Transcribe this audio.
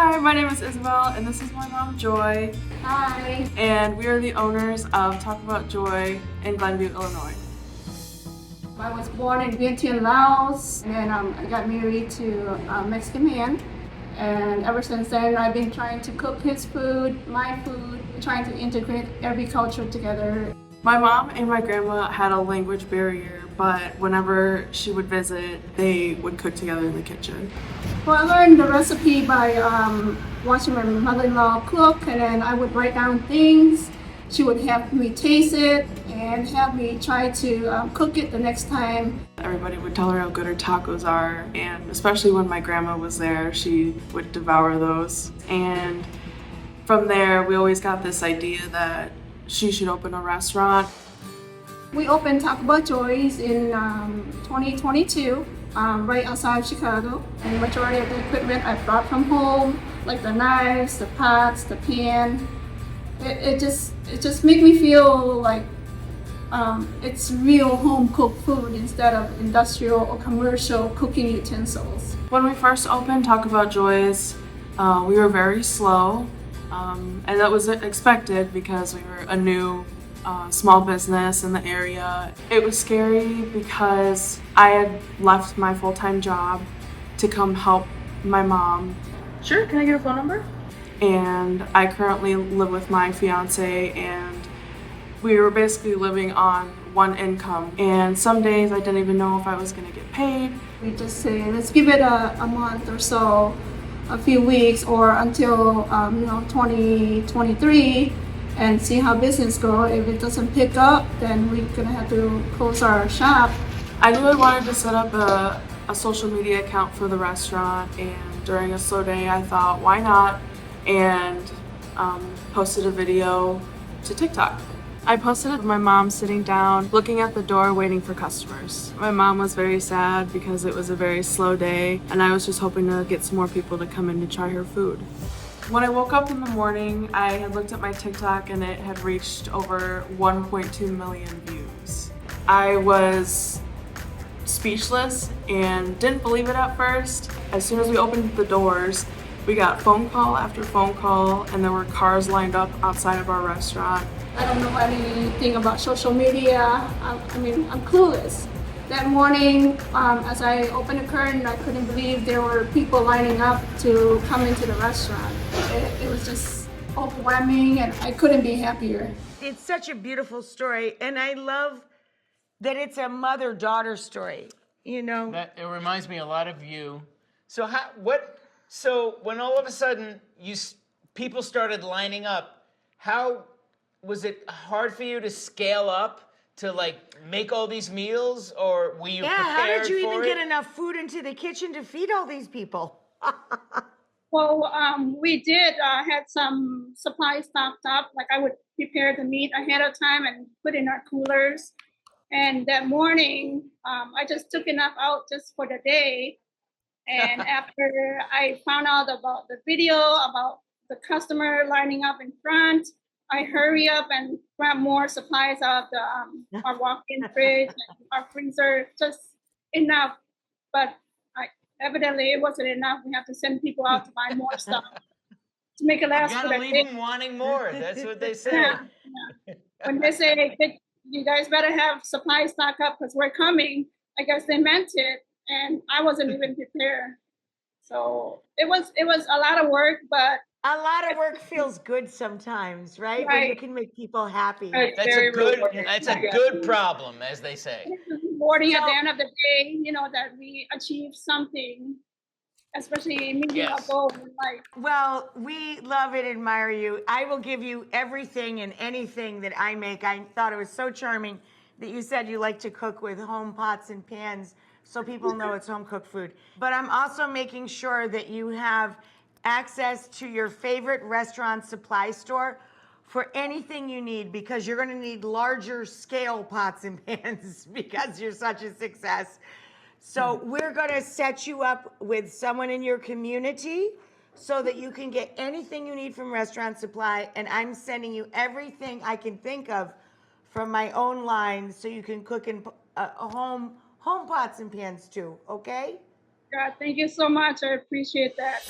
Hi, my name is Isabel, and this is my mom, Joy. Hi. And we are the owners of Talk About Joy in Glenview, Illinois. I was born in Vientiane, Laos, and then I got married to a Mexican man. And ever since then, I've been trying to cook his food, my food, trying to integrate every culture together. My mom and my grandma had a language barrier, but whenever she would visit, they would cook together in the kitchen. Well, I learned the recipe by watching my mother-in-law cook, and then I would write down things. She would have me taste it and have me try to cook it the next time. Everybody would tell her how good her tacos are, and especially when my grandma was there, she would devour those. And from there, we always got this idea that she should open a restaurant. We opened Talk About Joy's in 2022, right outside of Chicago. And the majority of the equipment I brought from home, like the knives, the pots, the pan. It just made me feel like it's real home cooked food instead of industrial or commercial cooking utensils. When we first opened Talk About Joy's, we were very slow, and that was expected because we were a new small business in the area. It was scary because I had left my full-time job to come help my mom. Sure, can I get a phone number? And I currently live with my fiance, and we were basically living on one income. And some days I didn't even know if I was gonna get paid. We just say, let's give it a month or so, a few weeks, or until 2023, and see how business go. If it doesn't pick up, then we're gonna have to close our shop. I knew I wanted to set up a social media account for the restaurant, and during a slow day I thought, why not? And posted a video to TikTok. I posted of my mom sitting down, looking at the door, waiting for customers. My mom was very sad because it was a very slow day, and I was just hoping to get some more people to come in to try her food. When I woke up in the morning, I had looked at my TikTok and it had reached over 1.2 million views. I was speechless and didn't believe it at first. As soon as we opened the doors, we got phone call after phone call, and there were cars lined up outside of our restaurant. I don't know anything about social media. I'm clueless. That morning, as I opened the curtain, I couldn't believe there were people lining up to come into the restaurant. It was just overwhelming, and I couldn't be happier. It's such a beautiful story, and I love that it's a mother-daughter story, you know? That it reminds me a lot of you. So when all of a sudden people started lining up, how was it hard for you to scale up to like make all these meals, or were you prepared for it? How did you even get enough food into the kitchen to feed all these people? Well, we did had some supplies stocked up. Like I would prepare the meat ahead of time and put in our coolers. And that morning, I just took enough out just for the day. And after I found out about the video about the customer lining up in front, I hurry up and grab more supplies out of our walk-in fridge and our freezer, just enough. But evidently it wasn't enough. We have to send people out to buy more stuff to make it last You for gotta the leave day. them wanting more. That's what they say. Yeah. When they say, you guys better have supplies stock up because we're coming, I guess they meant it. And I wasn't even prepared. So it was a lot of work, but A lot of work feels good sometimes, right? When you Right. can make people happy. Right. That's Very a good. rewarding. That's a good problem, as they say. it's rewarding at So- the end of the day, that we achieved something, especially meeting a Yes. goal in life. Well, we love and admire you. I will give you everything and anything that I make. I thought it was so charming that you said you like to cook with home pots and pans so people know it's home cooked food. But I'm also making sure that you have access to your favorite restaurant supply store for anything you need, because you're going to need larger scale pots and pans because you're such a success. So we're going to set you up with someone in your community so that you can get anything you need from Restaurant Supply, and I'm sending you everything I can think of from my own line so you can cook in home pots and pans too, okay? God, thank you so much. I appreciate that.